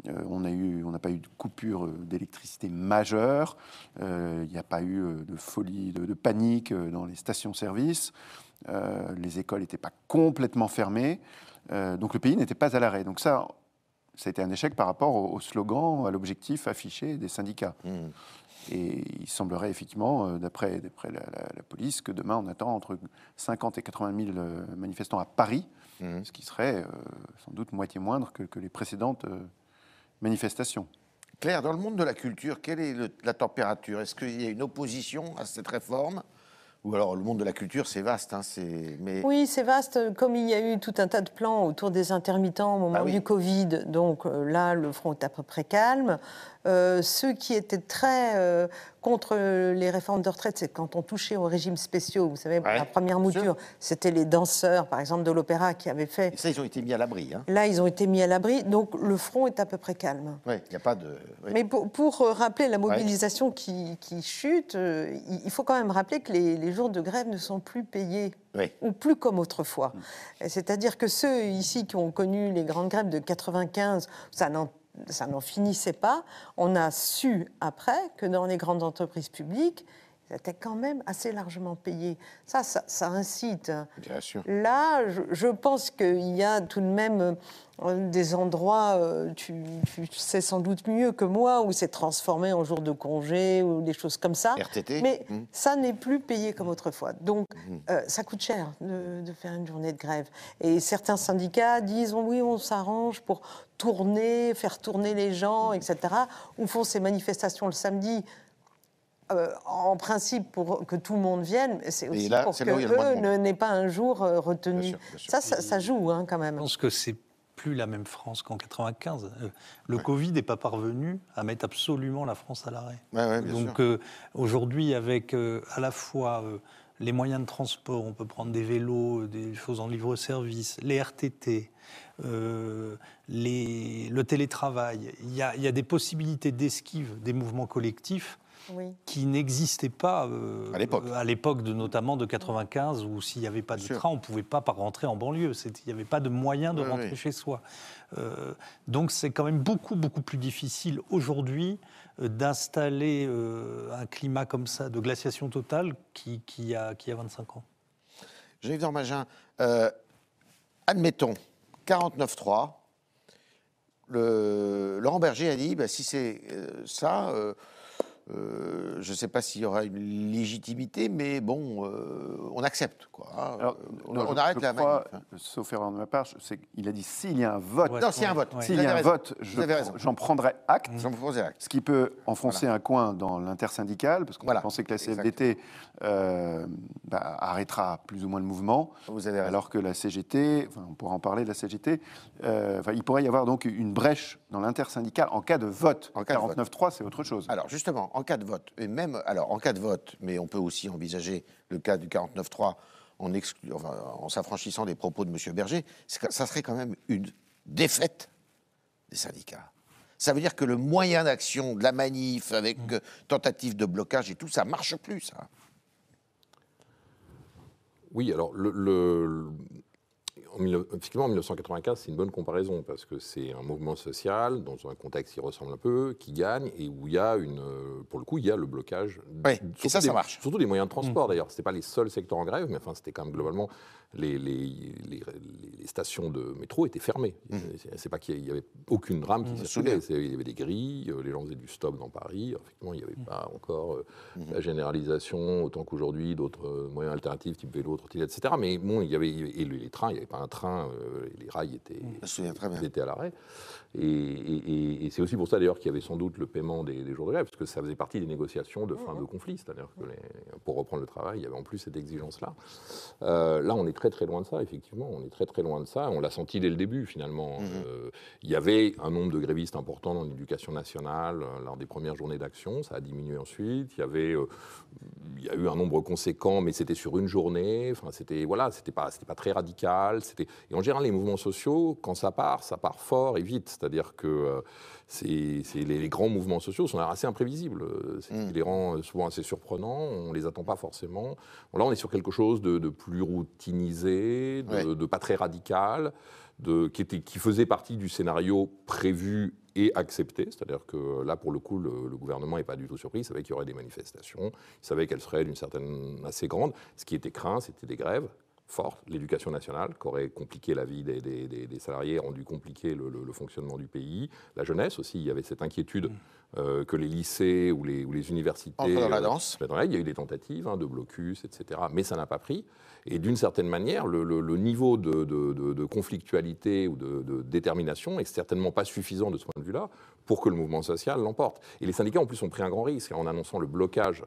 On n'a pas eu de coupure d'électricité majeure. Il n'y a pas eu de folie, de panique dans les stations-service. Les écoles n'étaient pas complètement fermées. Donc le pays n'était pas à l'arrêt. Donc ça a été un échec par rapport au slogan, à l'objectif affiché des syndicats. Et il semblerait effectivement, d'après la police, que demain on attend entre 50 et 80 000 manifestants à Paris, ce qui serait sans doute moitié moindre que les précédentes manifestations.
Claire, dans le monde de la culture, quelle est la température? Est-ce qu'il y a une opposition à cette réforme? Ou alors le monde de la culture, c'est vaste.
Oui, c'est vaste. Comme il y a eu tout un tas de plans autour des intermittents au moment du Covid, donc là, le front est à peu près calme. Ceux qui étaient très contre les réformes de retraite, c'est quand on touchait aux régimes spéciaux. Vous savez, la première mouture, c'était les danseurs, par exemple, de l'opéra qui avaient fait...
Et ça, ils ont été mis à l'abri.
Là, ils ont été mis à l'abri, donc le front est à peu près calme.
Oui, il n'y a pas de...
Mais pour rappeler la mobilisation qui chute, il faut quand même rappeler que les jours de grève ne sont plus payés, ou plus comme autrefois. C'est-à-dire que ceux ici qui ont connu les grandes grèves de 95, ça n'en finissait pas. On a su après que dans les grandes entreprises publiques, ils étaient quand même assez largement payés. Ça incite.
Bien sûr.
Là, je pense qu'il y a tout de même des endroits, tu sais sans doute mieux que moi, où c'est transformé en jour de congé ou des choses comme ça.
RTT.
Mais ça n'est plus payé comme autrefois. Donc, ça coûte cher de faire une journée de grève. Et certains syndicats disent oui, on s'arrange pour faire tourner les gens, etc. Ou font ces manifestations le samedi. En principe, pour que tout le monde vienne, c'est aussi pour qu'eux n'aient pas un jour retenu. Bien sûr. Ça joue quand même.
Je pense que c'est plus la même France qu'en 95. Le Covid n'est pas parvenu à mettre absolument la France à l'arrêt. Donc aujourd'hui, avec à la fois les moyens de transport, on peut prendre des vélos, des choses en libre-service, les RTT, le télétravail, il y a des possibilités d'esquive des mouvements collectifs qui n'existaient pas à l'époque notamment de 95, où s'il n'y avait pas de train, on ne pouvait pas rentrer en banlieue. Il n'y avait pas de moyen de rentrer chez soi. Donc c'est quand même beaucoup, beaucoup plus difficile aujourd'hui d'installer un climat comme ça, de glaciation totale, qui a 25 ans.
Jean-Yves Dormagin, admettons, 49.3, Laurent Berger a dit, si c'est ça... je ne sais pas s'il y aura une légitimité, mais bon, on accepte, quoi.
Alors,
on arrête la manif.
Sauf erreur de ma part, il a dit s'il y a un vote.
Non, s'il y a un vote.
S'il y a un vote, j'en prendrai acte. Ce qui peut enfoncer un coin dans l'intersyndical, parce qu'on peut penser que la CFDT arrêtera plus ou moins le mouvement, alors que la CGT, on pourra en parler de la CGT, il pourrait y avoir donc une brèche dans l'intersyndical en cas de vote. En 49.3, c'est autre chose.
Alors justement, en cas de vote, et même en cas de vote, mais on peut aussi envisager le cas du 49.3 en s'affranchissant des propos de M. Berger, ça serait quand même une défaite des syndicats. Ça veut dire que le moyen d'action de la manif avec tentative de blocage et tout, ça marche plus, ça.
Oui, alors effectivement, en 1995, c'est une bonne comparaison parce que c'est un mouvement social dans un contexte qui ressemble un peu, qui gagne et où il y a pour le coup, il y a le blocage.
Oui, et ça marche.
Surtout des moyens de transport d'ailleurs. C'était pas les seuls secteurs en grève, mais enfin, c'était quand même globalement les stations de métro étaient fermées. C'est pas qu'il y avait aucune rame qui circulait. Il y avait des grilles, les gens faisaient du stop dans Paris. Effectivement, il n'y avait pas encore la généralisation autant qu'aujourd'hui d'autres moyens alternatifs type vélo, trottinette, etc. Mais bon, il y avait les trains, il n'y avait pas un train, les rails étaient à l'arrêt. Et c'est aussi pour ça d'ailleurs qu'il y avait sans doute le paiement des jours de grève, parce que ça faisait partie des négociations de fin de conflit. C'est-à-dire que pour reprendre le travail, il y avait en plus cette exigence-là. Là, on est très très loin de ça, effectivement. On est très très loin de ça. On l'a senti dès le début, finalement. Il y avait un nombre de grévistes important dans l'éducation nationale lors des premières journées d'action. Ça a diminué ensuite. Il y a eu un nombre conséquent, mais c'était sur une journée. Enfin, c'était pas très radical. Et en général, les mouvements sociaux, quand ça part fort et vite. C'est-à-dire que les grands mouvements sociaux sont assez imprévisibles. C'est ce qui les rend souvent assez surprenants. On ne les attend pas forcément. Là, on est sur quelque chose de plus routinisé, de pas très radical, qui faisait partie du scénario prévu et accepté. C'est-à-dire que là, pour le coup, le gouvernement n'est pas du tout surpris. Il savait qu'il y aurait des manifestations. Il savait qu'elles seraient d'une certaine assez grande. Ce qui était craint, c'était des grèves forte, l'éducation nationale, qui aurait compliqué la vie des salariés, rendu compliqué le fonctionnement du pays. La jeunesse aussi, il y avait cette inquiétude que les lycées ou les universités...
Entrent dans la danse.
Il y a eu des tentatives de blocus, etc. Mais ça n'a pas pris. Et d'une certaine manière, le niveau de conflictualité ou de détermination n'est certainement pas suffisant de ce point de vue-là pour que le mouvement social l'emporte. Et les syndicats, en plus, ont pris un grand risque en annonçant le blocage.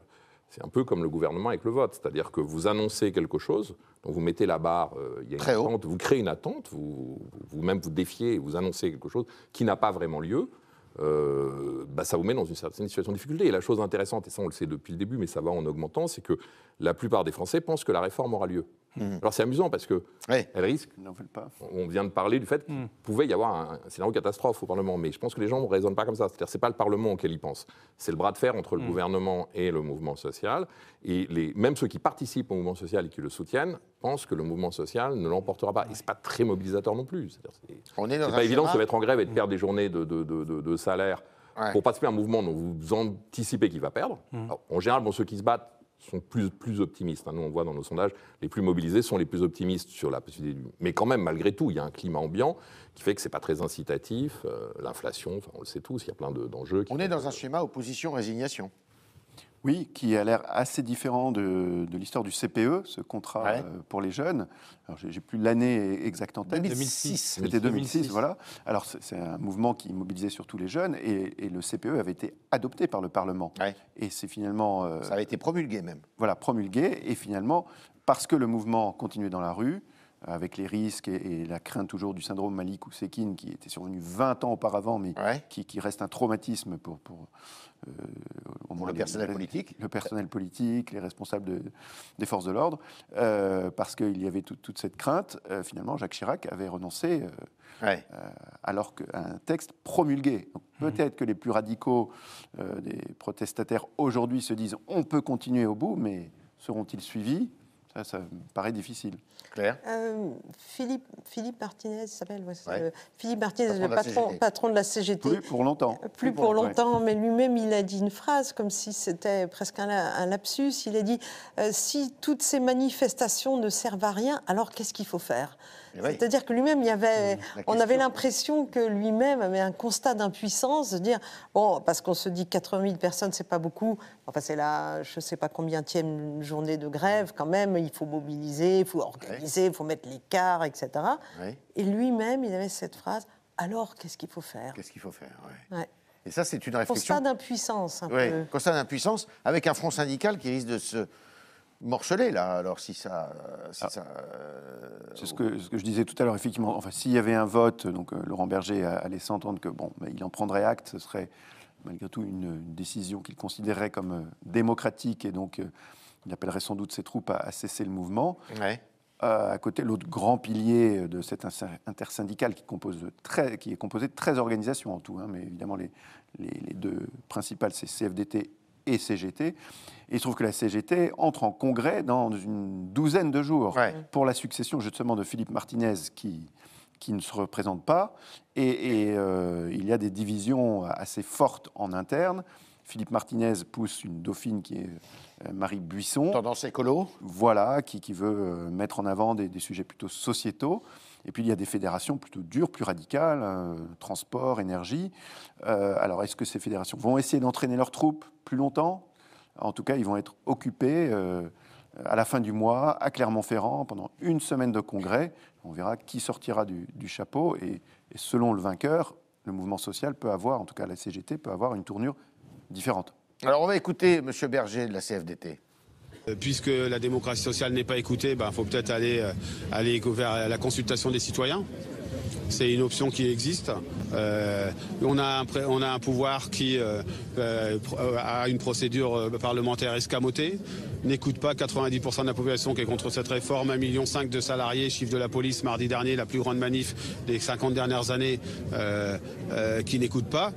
C'est un peu comme le gouvernement avec le vote, c'est-à-dire que vous annoncez quelque chose, donc vous mettez la barre, il y a une attente, vous créez une attente, vous-même vous défiez, vous annoncez quelque chose qui n'a pas vraiment lieu, ça vous met dans une certaine situation de difficulté. Et la chose intéressante, et ça on le sait depuis le début, mais ça va en augmentant, c'est que la plupart des Français pensent que la réforme aura lieu. Alors c'est amusant parce que elle risque.
Ils n'en veulent pas.
On vient de parler du fait qu'il pouvait y avoir un scénario catastrophe au Parlement, mais je pense que les gens ne raisonnent pas comme ça. C'est-à-dire, c'est pas le Parlement auquel ils pensent. C'est le bras de fer entre le gouvernement et le mouvement social. Et même ceux qui participent au mouvement social et qui le soutiennent pensent que le mouvement social ne l'emportera pas. Et c'est pas très mobilisateur non plus. C'est pas évident de se mettre en grève et de perdre des journées de salaire pour participer à un mouvement dont vous anticipez qu'il va perdre. Alors, en général, ceux qui se battent sont plus optimistes. Nous, on voit dans nos sondages, les plus mobilisés sont les plus optimistes sur la possibilité. Mais quand même, malgré tout, il y a un climat ambiant qui fait que c'est pas très incitatif. L'inflation, on le sait tous, il y a plein d'enjeux.
On est dans un schéma opposition-résignation.
Oui, qui a l'air assez différent de l'histoire du CPE, ce contrat pour les jeunes. Alors, j'ai plus l'année exacte en tête.
2006.
C'était 2006, voilà. Alors, c'est un mouvement qui mobilisait surtout les jeunes, et le CPE avait été adopté par le Parlement. Et c'est finalement...
ça avait été promulgué même.
Voilà, promulgué, et finalement, parce que le mouvement continuait dans la rue, avec les risques et la crainte toujours du syndrome Malik Oussekine, qui était survenu 20 ans auparavant, mais qui reste un traumatisme pour
le personnel politique.
Le personnel politique, les responsables des forces de l'ordre, parce qu'il y avait toute cette crainte. Finalement, Jacques Chirac avait renoncé alors qu'un texte promulgué. Peut-être que les plus radicaux des protestataires aujourd'hui se disent on peut continuer au bout, mais seront-ils suivis ? Ça me paraît difficile.
Claire.
Philippe Martinez s'appelle. Philippe Martinez, le patron de la CGT.
Plus pour longtemps.
Plus pour longtemps, mais lui-même, il a dit une phrase comme si c'était presque un lapsus. Il a dit si toutes ces manifestations ne servent à rien, alors qu'est-ce qu'il faut faire ? C'est-à-dire que lui-même, on avait l'impression que lui-même avait un constat d'impuissance, de dire, bon, parce qu'on se dit 80 000 personnes, c'est pas beaucoup, enfin c'est la, je sais pas combienième journée de grève, quand même, il faut mobiliser, il faut organiser, il faut mettre les cars, etc. Oui. Et lui-même, il avait cette phrase, alors qu'est-ce qu'il faut faire ?
Qu'est-ce qu'il faut faire, ouais. Et ça, c'est une réflexion...
Constat d'impuissance, un peu.
Constat d'impuissance, avec un front syndical qui risque de se... morcelé, là, alors si ça...
C'est ce que je disais tout à l'heure, effectivement. Enfin, s'il y avait un vote, donc Laurent Berger a laissé entendre que, bon, il en prendrait acte, ce serait malgré tout une décision qu'il considérerait comme démocratique, et donc il appellerait sans doute ses troupes à cesser le mouvement. Ouais. À côté, l'autre grand pilier de cette intersyndicale qui est composé de 13 organisations en tout, hein, mais évidemment les deux principales, c'est CFDT et CGT. Et il se trouve que la CGT entre en congrès dans une douzaine de jours pour la succession justement de Philippe Martinez qui ne se représente pas. Et il y a des divisions assez fortes en interne. Philippe Martinez pousse une dauphine qui est Marie Buisson.
Tendance écolo.
Voilà, qui veut mettre en avant des sujets plutôt sociétaux. Et puis il y a des fédérations plutôt dures, plus radicales, transport, énergie. Alors est-ce que ces fédérations vont essayer d'entraîner leurs troupes plus longtemps ? En tout cas, ils vont être occupés à la fin du mois, à Clermont-Ferrand, pendant une semaine de congrès. On verra qui sortira du chapeau. Et selon le vainqueur, le mouvement social peut avoir, en tout cas la CGT, peut avoir une tournure différente.
Alors on va écouter M. Berger de la CFDT.
Puisque la démocratie sociale n'est pas écoutée, il faut peut-être aller vers la consultation des citoyens. C'est une option qui existe. On a un pouvoir qui a une procédure parlementaire escamotée, n'écoute pas 90% de la population qui est contre cette réforme, 1,5 million de salariés, chiffre de la police mardi dernier, la plus grande manif des 50 dernières années, qui n'écoute pas.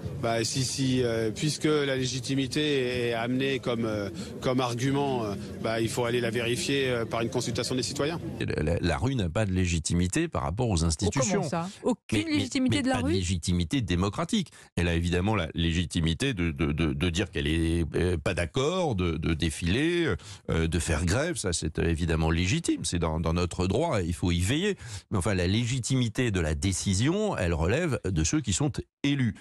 Puisque la légitimité est amenée comme argument, il faut aller la vérifier par une consultation des citoyens.
La rue n'a pas de légitimité par rapport aux institutions.
Comment ça ? Aucune légitimité de la rue ?
Pas de légitimité démocratique. Elle a évidemment la légitimité de dire qu'elle n'est pas d'accord, de défiler, de faire grève. Ça, c'est évidemment légitime. C'est dans notre droit. Il faut y veiller. Mais enfin, la légitimité de la décision, elle relève de ceux qui sont élus.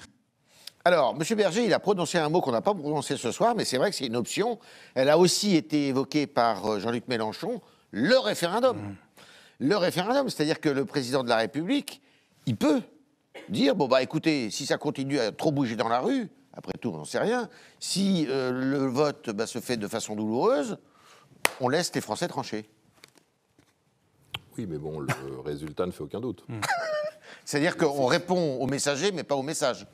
Alors, M. Berger, il a prononcé un mot qu'on n'a pas prononcé ce soir, mais c'est vrai que c'est une option. Elle a aussi été évoquée par Jean-Luc Mélenchon, le référendum. Le référendum, c'est-à-dire que le président de la République, il peut dire, écoutez, si ça continue à trop bouger dans la rue, après tout, on n'en sait rien, si le vote se fait de façon douloureuse, on laisse les Français trancher.
Oui, mais bon, le résultat ne fait aucun doute.
C'est-à-dire qu'on répond aux messagers, mais pas aux messages.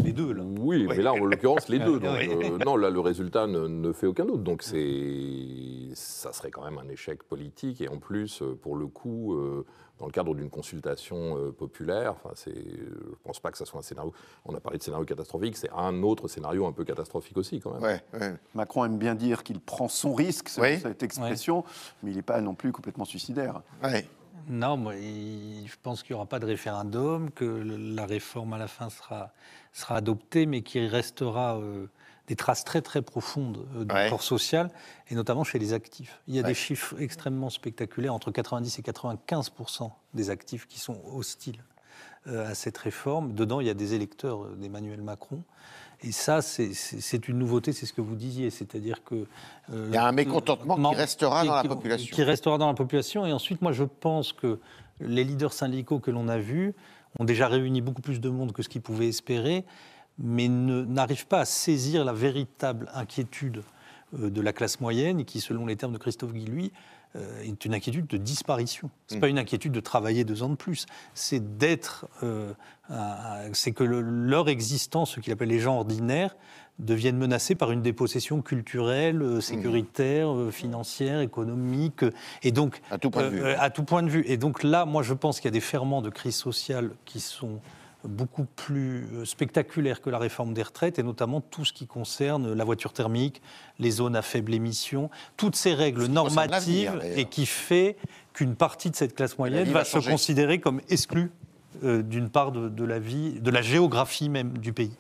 Les deux, là.
Oui, mais là, en l'occurrence, les deux. Donc, non, là, le résultat ne fait aucun doute. Donc, ça serait quand même un échec politique. Et en plus, pour le coup, dans le cadre d'une consultation populaire, je ne pense pas que ça soit un scénario... On a parlé de scénario catastrophique, c'est un autre scénario un peu catastrophique aussi, quand même.
Ouais. Macron aime bien dire qu'il prend son risque, cette expression, mais il n'est pas non plus complètement suicidaire.
Ouais.
Non, moi, je pense qu'il n'y aura pas de référendum, que la réforme à la fin sera adoptée, mais qu'il restera des traces très très profondes du corps social, et notamment chez les actifs. Il y a des chiffres extrêmement spectaculaires, entre 90 et 95% des actifs qui sont hostiles à cette réforme. Dedans, il y a des électeurs d'Emmanuel Macron. Et ça, c'est une nouveauté, c'est ce que vous disiez, c'est-à-dire que...
il y a un mécontentement qui restera dans la population.
Qui restera dans la population, et ensuite, moi, je pense que les leaders syndicaux que l'on a vus ont déjà réuni beaucoup plus de monde que ce qu'ils pouvaient espérer, mais n'arrivent pas à saisir la véritable inquiétude de la classe moyenne, qui, selon les termes de Christophe Guilluy, est une inquiétude de disparition. Ce n'est pas une inquiétude de travailler 2 ans de plus. C'est c'est que leur existence, ce qu'il appelle les gens ordinaires, deviennent menacés par une dépossession culturelle, sécuritaire, financière, économique, et donc
à tout point de vue.
À tout point de vue. Et donc là, moi, je pense qu'il y a des ferments de crise sociale qui sont beaucoup plus spectaculaire que la réforme des retraites, et notamment tout ce qui concerne la voiture thermique, les zones à faible émission, toutes ces règles normatives, et qui fait qu'une partie de cette classe moyenne va se considérer comme exclue d'une part de la vie, de la géographie même du pays.